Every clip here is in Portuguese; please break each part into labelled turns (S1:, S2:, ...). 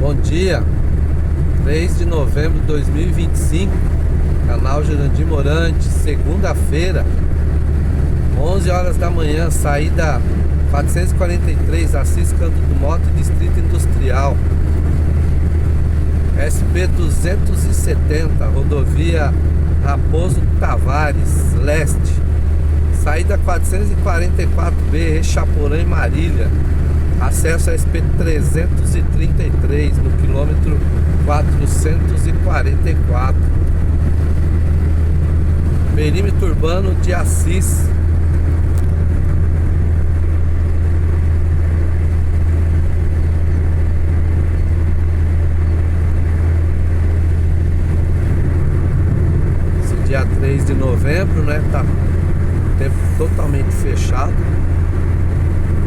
S1: Bom dia, 3 de novembro de 2025, canal Jurandir Morante, segunda-feira, 11 horas da manhã, saída 443, Assis Canto do Moto, Distrito Industrial, SP 270, rodovia Raposo Tavares, leste, saída 444B, Rechaporã e Marília, acesso a SP 333 no quilômetro 444, perímetro urbano de Assis. Esse dia 3 de novembro, né? Tá o tempo totalmente fechado.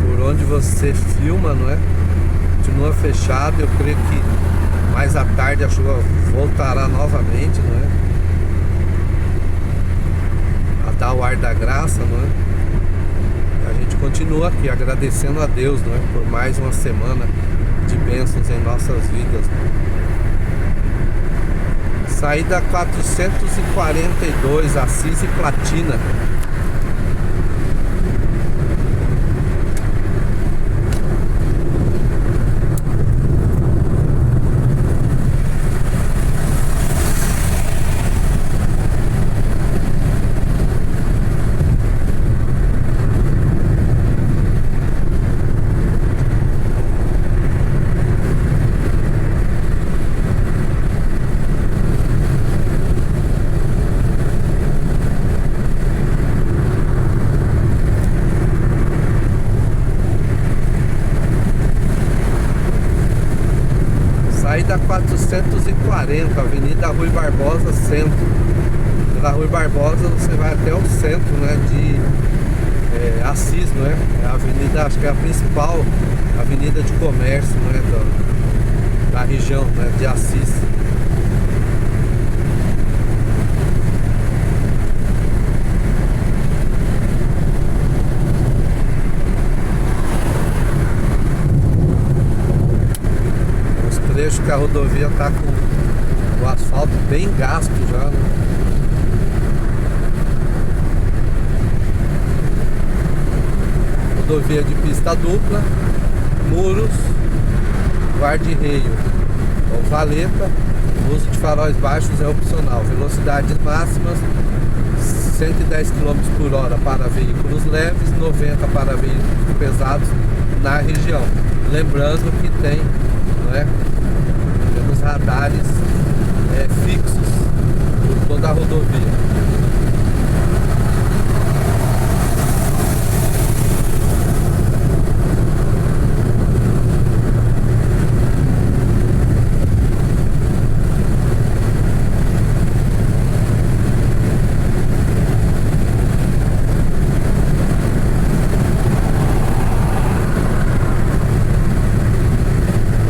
S1: Por onde você filma, não é? Continua fechado. Eu creio que mais à tarde a chuva voltará novamente, não é? A dar o ar da graça, não é? E a gente continua aqui agradecendo a Deus, não é? Por mais uma semana de bênçãos em nossas vidas, não é? Saída 442, Assis e Platina. Saída 440, Avenida Rui Barbosa, centro. Pela Rui Barbosa você vai até o centro, né, de Assis, não é? É a avenida, acho que é a principal avenida de comércio, né, da região, né, de Assis. Trecho que a rodovia está com o asfalto bem gasto já, né? Rodovia de pista dupla, muros, guarda-reio ou valeta, uso de faróis baixos é opcional, velocidades máximas 110 km por hora para veículos leves, 90 para veículos pesados na região. Lembrando que tem, não é? Temos radares fixos por toda a rodovia.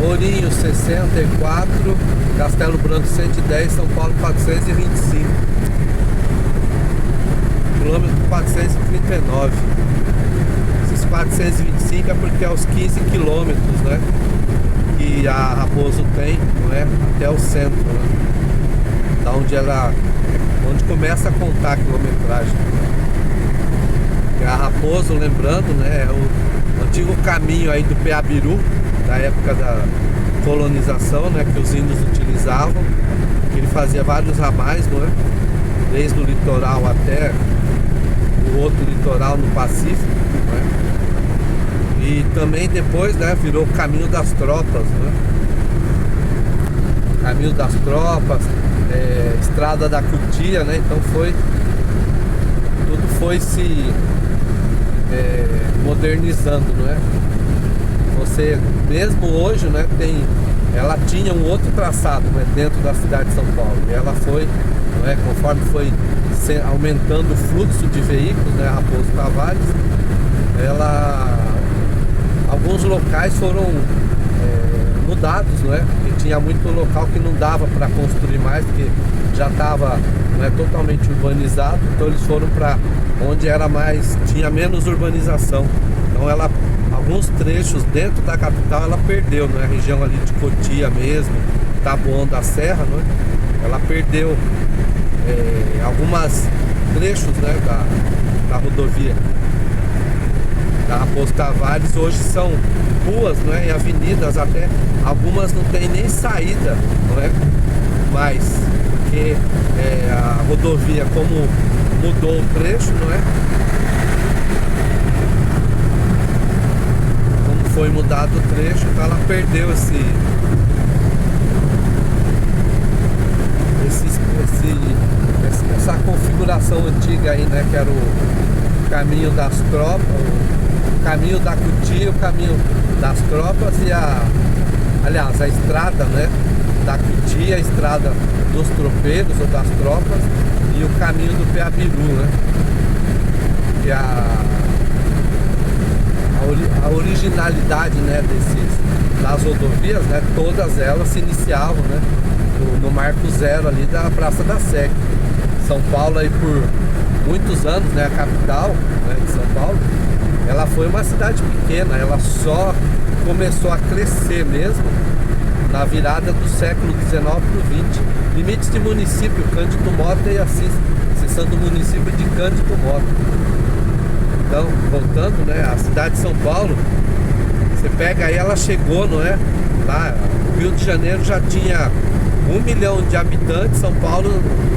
S1: Ourinho 64, Castelo Branco 110, São Paulo 425, quilômetro 439. Esses 425 é porque é os 15 quilômetros, né, que a Raposo tem, não é, até o centro, né, da onde começa a contar a quilometragem. E a Raposo, lembrando, né, é o antigo caminho aí do Peabiru, da época da colonização, né, que os índios utilizavam, que ele fazia vários ramais, não é? Desde o litoral até o outro litoral no Pacífico, não é? E também depois, né, virou o caminho das tropas, né? Caminho das tropas, estrada da Cutia, né? Então tudo foi se modernizando, não é? Você mesmo hoje, né, ela tinha um outro traçado, né, dentro da cidade de São Paulo. E ela foi, não é, conforme foi aumentando o fluxo de veículos, né, Raposo Tavares, alguns locais foram mudados, não é? Porque tinha muito local que não dava para construir mais, porque já estava, não é, totalmente urbanizado. Então eles foram para onde tinha menos urbanização. Então alguns trechos dentro da capital ela perdeu, não é? A região ali de Cotia mesmo, Taboão da Serra, não é? Ela perdeu algumas trechos, né, da rodovia da Raposo Tavares. Hoje são ruas, né, e avenidas, até algumas não tem nem saída, não é? Mas porque a rodovia, como mudou o trecho, não é? Como foi mudado o trecho, então ela perdeu essa configuração antiga aí, né? Que era o caminho das tropas, o caminho da Cotia, o caminho das tropas e aliás, a estrada, né? Da Cotia, a estrada dos tropeiros ou das tropas e o caminho do Peabiru, né? E a originalidade, né, das rodovias, né? Todas elas se iniciavam, né? No Marco Zero ali da Praça da Sé. São Paulo aí por muitos anos, né, a capital, né, de São Paulo, ela foi uma cidade pequena, ela só começou a crescer mesmo na virada do século XIX para o XX. Limites de município, Cândido Mota e Assis, seção do município de Cândido Mota. Então, voltando, né, a cidade de São Paulo, você pega aí, ela chegou, não é? Lá, o Rio de Janeiro já tinha 1 milhão de habitantes, São Paulo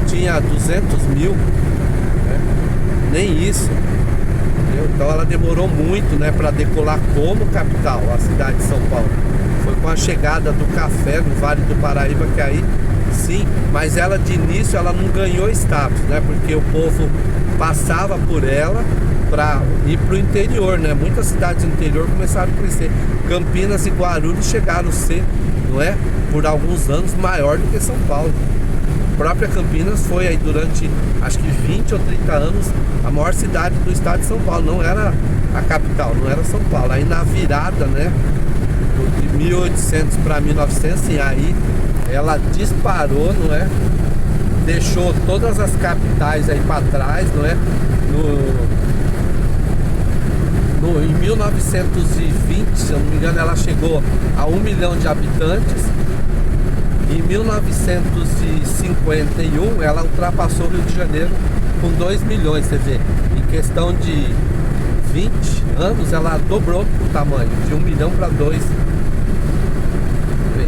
S1: tinha 200 mil, né? Nem isso, entendeu? Então ela demorou muito, né, para decolar como capital, a cidade de São Paulo. Foi com a chegada do café no Vale do Paraíba que aí sim, mas ela de início ela não ganhou status, né? Porque o povo passava por ela para ir para o interior, né? Muitas cidades do interior começaram a crescer. Campinas e Guarulhos chegaram a ser, não é, por alguns anos maior do que São Paulo. A própria Campinas foi aí durante acho que 20 ou 30 anos a maior cidade do estado de São Paulo. Não era a capital, não era São Paulo. Aí na virada, né, de 1800 para 1900, sim, aí ela disparou, não é? Deixou todas as capitais aí para trás, não é? Em 1920, se eu não me engano, ela chegou a 1 milhão de habitantes. Em 1951, ela ultrapassou o Rio de Janeiro com 2 milhões. Você vê, em questão de 20 anos, ela dobrou o tamanho, de 1 milhão para 2.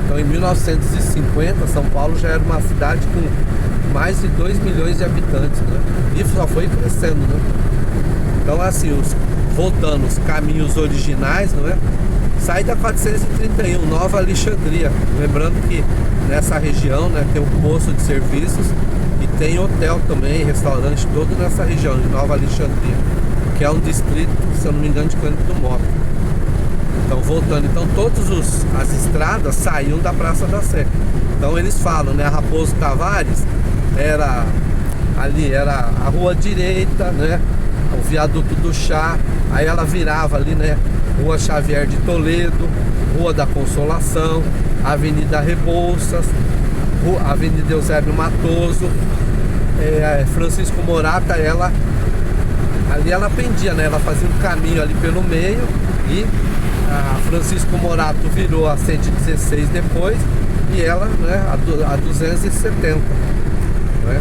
S1: Então, em 1950, São Paulo já era uma cidade com mais de 2 milhões de habitantes, né? E só foi crescendo, né? Então, assim, voltando os caminhos originais, não é? Sai da 431, Nova Alexandria. Lembrando que nessa região, né, tem um posto de serviços e tem hotel também, restaurante, todo nessa região de Nova Alexandria, que é um distrito, se eu não me engano, de Cândido Mota. Então, voltando, então todas as estradas saíam da Praça da Sé. Então eles falam, né, a Raposo Tavares era a rua direita, né, o viaduto do Chá, aí ela virava ali, né, Rua Xavier de Toledo, Rua da Consolação, Avenida Rebouças, Avenida Eusébio Matoso, Francisco Morata, ali ela pendia, né, ela fazia um caminho ali pelo meio e a Francisco Morato virou a 116 depois e ela, né, a 270, né?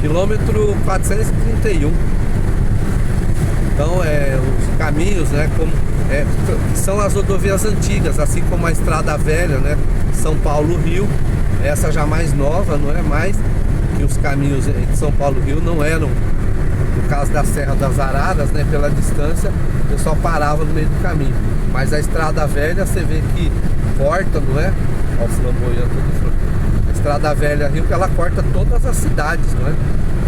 S1: Quilômetro 431. Então os caminhos, né, são as rodovias antigas, assim como a Estrada Velha, né, São Paulo-Rio, essa já mais nova, não é mais que os caminhos de São Paulo-Rio não eram, no caso da Serra das Araras, né, pela distância, o pessoal parava no meio do caminho. Mas a Estrada Velha, você vê que corta, não é? Olha o flamboyante do a Estrada Velha Rio, que ela corta todas as cidades, não é?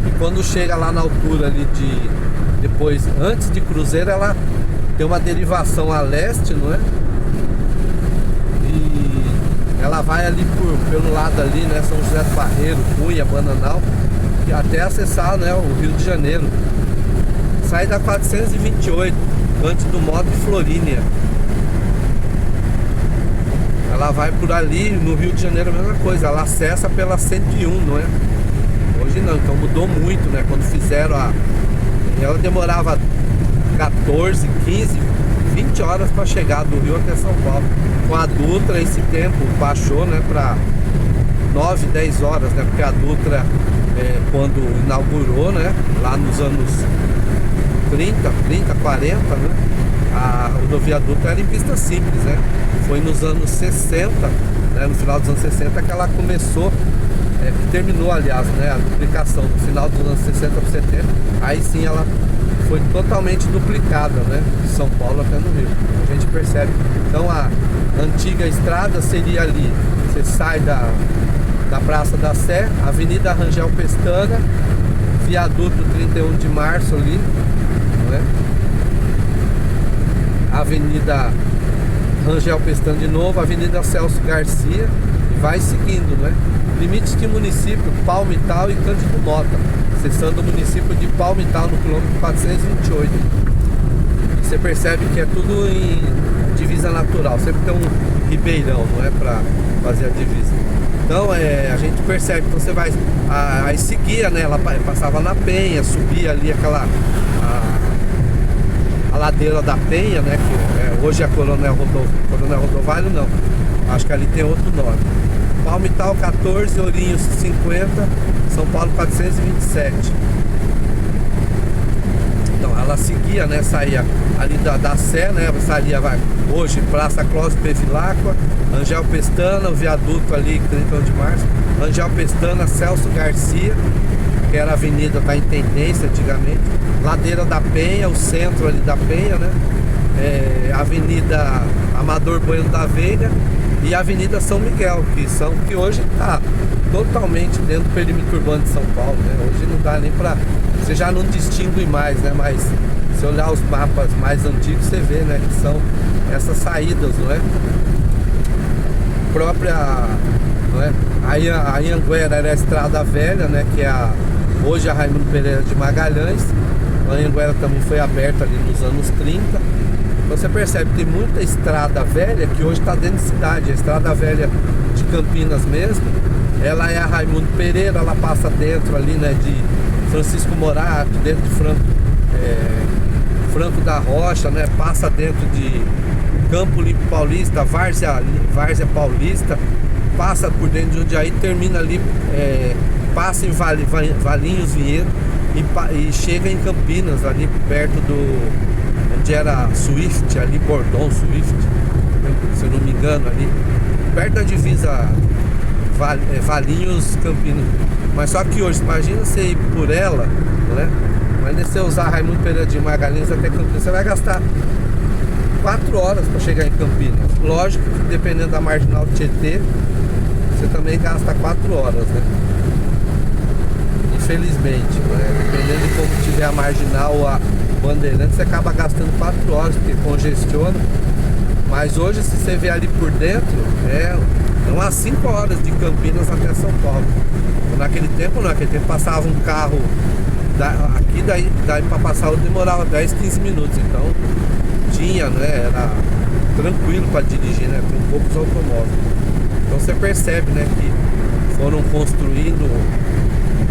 S1: E quando chega lá na altura ali depois, antes de Cruzeiro, ela tem uma derivação a leste, não é? E ela vai ali pelo lado ali, né? São José do Barreiro, Cunha, Bananal, e até acessar, né, o Rio de Janeiro. Sai da 428, Cândido Mota e Florínia. Ela vai por ali, no Rio de Janeiro a mesma coisa, ela acessa pela 101, não é? Hoje não, então mudou muito, né? Quando fizeram E ela demorava 14, 15, 20 horas para chegar do Rio até São Paulo. Com a Dutra, esse tempo baixou, né, para 9, 10 horas, né? Porque a Dutra, quando inaugurou, né, lá nos anos 30, 40, né, a rodovia Dutra era em pista simples, né? Foi nos anos 60, né, no final dos anos 60 que ela começou, que terminou, aliás, né, a duplicação no final dos anos 60 para 70. Aí sim ela foi totalmente duplicada, né, de São Paulo até no Rio. A gente percebe. Então a antiga estrada seria ali, você sai da Praça da Sé, Avenida Rangel Pestana, Viaduto 31 de Março ali, né? Avenida Rangel Pestana de novo, Avenida Celso Garcia, e vai seguindo, né? Limites de município, Palmital e Cândido Mota, acessando o município de Palmital no quilômetro 428. E você percebe que é tudo em divisa natural, sempre tem um ribeirão, não é, para fazer a divisa. Então a gente percebe, então você vai, aí seguia, né, ela passava na Penha, subia ali aquela a ladeira da Penha, né, que hoje é Coronel Rodovalho, não, acho que ali tem outro nome. Palmital 14, Ourinhos 50, São Paulo 427. Então ela seguia, né, saía ali da Sé, né, saía, hoje Praça Clóvis Bevilacqua, Rangel Pestana, o viaduto ali 31 de Março, Rangel Pestana, Celso Garcia, que era a avenida da Intendência antigamente, Ladeira da Penha, o centro ali da Penha, né, Avenida Amador Bueno da Veiga e a Avenida São Miguel, que hoje está totalmente dentro do perímetro urbano de São Paulo, né? Hoje não dá nem para, você já não distingue mais, né? Mas se olhar os mapas mais antigos, você vê, né, que são essas saídas, não é? Própria, não é? A Anhanguera era a Estrada Velha, né? Que é hoje a Raimundo Pereira de Magalhães. A Anhanguera também foi aberta ali nos anos 30. Então você percebe que tem muita estrada velha que hoje está dentro de cidade. A Estrada Velha de Campinas mesmo, ela é a Raimundo Pereira, ela passa dentro ali, né, de Francisco Morato, dentro de Franco da Rocha, né, passa dentro de Campo Limpo Paulista, Várzea Paulista, passa por dentro de Jundiaí, termina ali, passa em Valinhos Vinhedo e chega em Campinas, ali perto do onde era Swift, ali Bordon Swift, se eu não me engano, ali perto da divisa Valinhos Campinas. Mas só que hoje, imagina você ir por ela, né? Mas se você usar Raimundo Pereira de Magalhães até Campinas, você vai gastar 4 horas para chegar em Campinas. Lógico que dependendo da marginal Tietê, você também gasta 4 horas, né? Infelizmente, né? Dependendo de como tiver a marginal ou a Bandeirantes, você acaba gastando 4 horas, porque congestiona. Mas hoje, se você ver ali por dentro, umas 5 horas de Campinas até São Paulo. Naquele tempo passava um carro aqui, daí para passar outro demorava 10, 15 minutos. Então tinha, né, era tranquilo para dirigir, né, com poucos automóveis. Então você percebe, né, que foram construindo,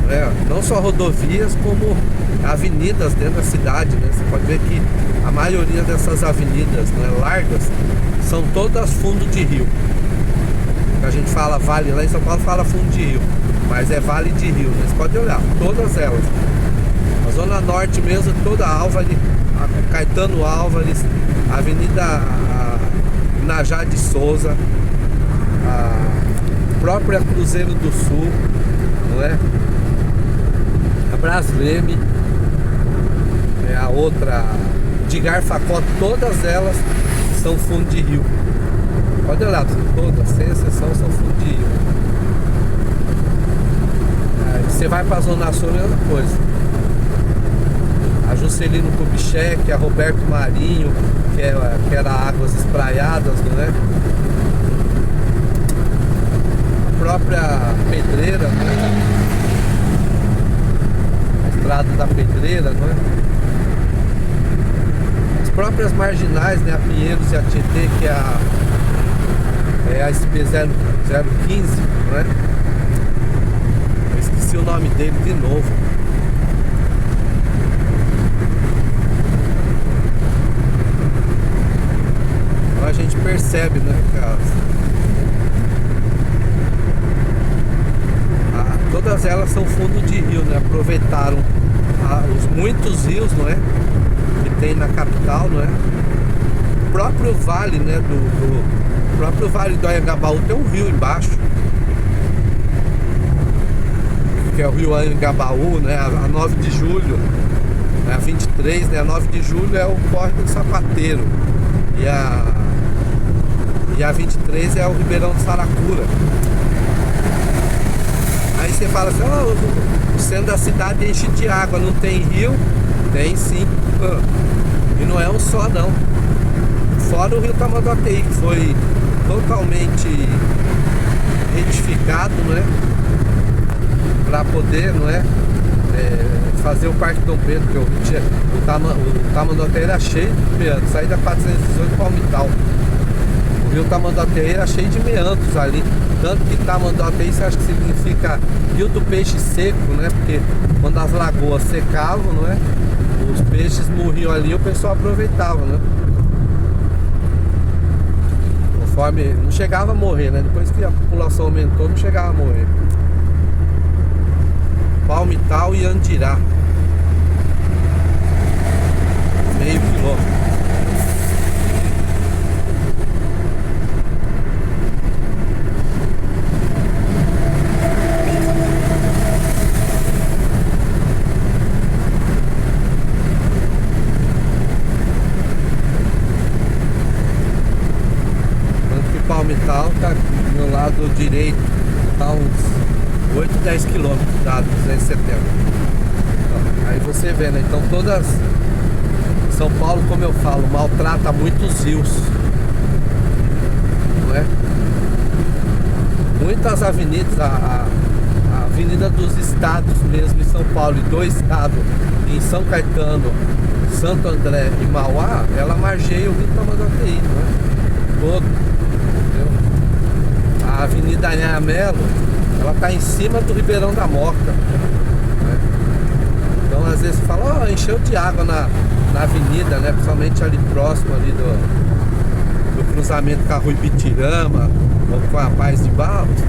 S1: né, não só rodovias como avenidas dentro da cidade, né? Você pode ver que a maioria dessas avenidas, né, largas, são todas fundo de rio. A gente fala vale, lá em São Paulo fala fundo de rio, mas é vale de rio, né? Você pode olhar, todas elas. A Zona Norte mesmo, toda a Álvares, a Caetano Álvares, a Avenida Najá de Souza, a própria Cruzeiro do Sul, não é? A Brasleme, a outra de Garfacó, todas elas são fundo de rio. Pode olhar, todas, sem exceção, são fundo de rio. Aí você vai para a Zona Sul, é a mesma coisa. A Juscelino Kubitschek, a Roberto Marinho, que era Águas Espraiadas, não é? A própria Pedreira, né? A Estrada da Pedreira, não é? As próprias marginais, né? A Pinheiros e a Tietê, que é a SP-015, não é? Eu esqueci o nome dele de novo. gente percebe, né, que todas elas são fundo de rio, né? Aproveitaram os muitos rios, não é? Que tem na capital, não é? O próprio vale, né? O próprio vale do Anhangabaú tem um rio embaixo, que é o rio Anhangabaú, né? A 9 de julho, né? A 23, né? A 9 de julho é o córrego do Sapateiro. E a 23 é o Ribeirão do Saracura. Aí você fala assim, o centro da cidade enche de água, não tem rio? Tem sim. E não é um só não. Fora o rio Tamanduateí, que foi totalmente retificado, não é? Para poder, não é? Fazer o Parque Dom Pedro, que o Tamanduateí era cheio de meandros, saí da 418 Palmital. O rio Tamanduateí era cheio de meandros ali. Tanto que Tamanduateí, você acha que significa rio do peixe seco, né? Porque quando as lagoas secavam, não é? Os peixes morriam ali e o pessoal aproveitava, né? Conforme não chegava a morrer, né? Depois que a população aumentou, não chegava a morrer. Palmital e Andirá, meio quilômetro. Palmital tá do meu lado direito, tá uns 8, 10 quilômetros da 270. Aí você vê, né? Então todas São Paulo, como eu falo, maltrata muitos rios, não é? Muitas avenidas, a Avenida dos Estados mesmo em São Paulo e do Estado em São Caetano, Santo André e Mauá, ela margeia o rio Tamanduateí, não é? Todo. A Avenida Anhangamelo, ela tá em cima do Ribeirão da Moca, né? Então às vezes fala, encheu de água na avenida, né? Principalmente ali próximo ali do cruzamento com a Rua Ibitirama ou com a Paz de Barros,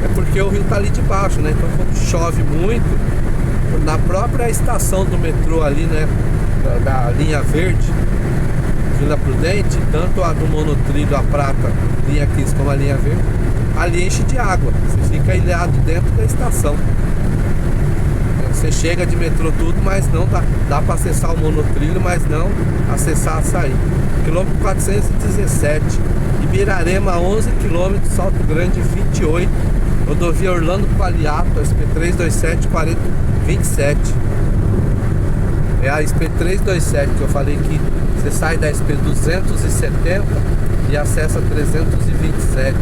S1: é porque o rio tá ali de baixo, né? Então quando chove muito, na própria estação do metrô ali, né? Da linha verde, Vila Prudente, tanto a do monotrilho, a prata, linha 15 como a linha verde, ali enche de água, você fica ilhado dentro da estação. Você chega de metrô tudo, mas não dá para acessar o monotrilho, mas não acessar a sair. Quilômetro 417, Ibirarema 11 km, Salto Grande 28, rodovia Orlando Paliato, SP327 4027. É a SP327 que eu falei que você sai da SP270 e acessa 327.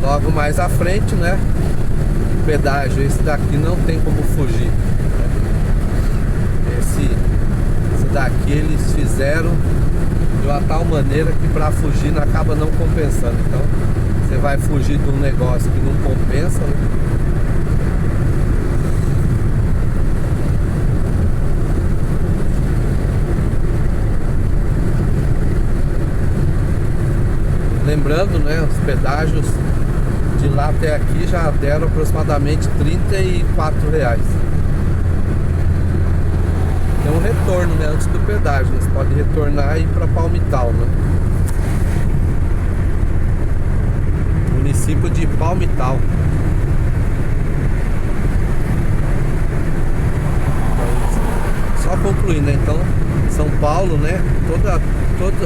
S1: Logo mais à frente, né? O pedágio, esse daqui não tem como fugir, né? Esse daqui eles fizeram de uma tal maneira que para fugir acaba não compensando. Então você vai fugir de um negócio que não compensa, né? Lembrando, né, os pedágios de lá até aqui já deram aproximadamente R$34. Tem um retorno, né, antes do pedágio, né? Você pode retornar e ir para Palmital, né? Município de Palmital. Só concluindo, né? Então, São Paulo, né? A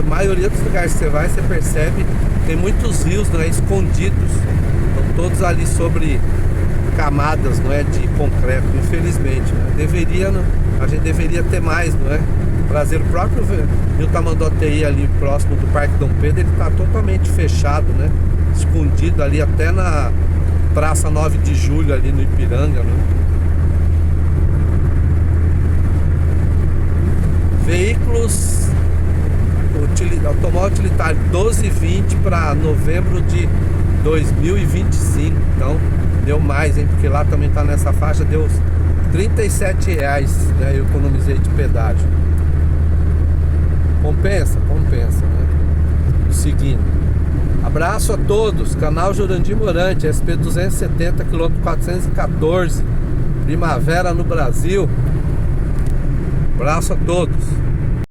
S1: maioria dos lugares que você vai, você percebe, tem muitos rios, né, escondidos. Estão todos ali sobre camadas, não é, de concreto, infelizmente, né? A gente deveria ter mais, não é? Trazer o próprio rio Tamanduateí ali próximo do Parque Dom Pedro, ele está totalmente fechado, né? Escondido ali até na Praça 9 de Julho ali no Ipiranga, né? Veículos automóvel utilitário 12,20 para novembro de 2025. Então deu mais, hein? Porque lá também tá nessa faixa, deu R$37, né? Eu economizei de pedágio. compensa, né? Seguindo. Abraço a todos, canal Jurandir Morante, SP 270, km 414, Primavera no Brasil. Abraço a todos.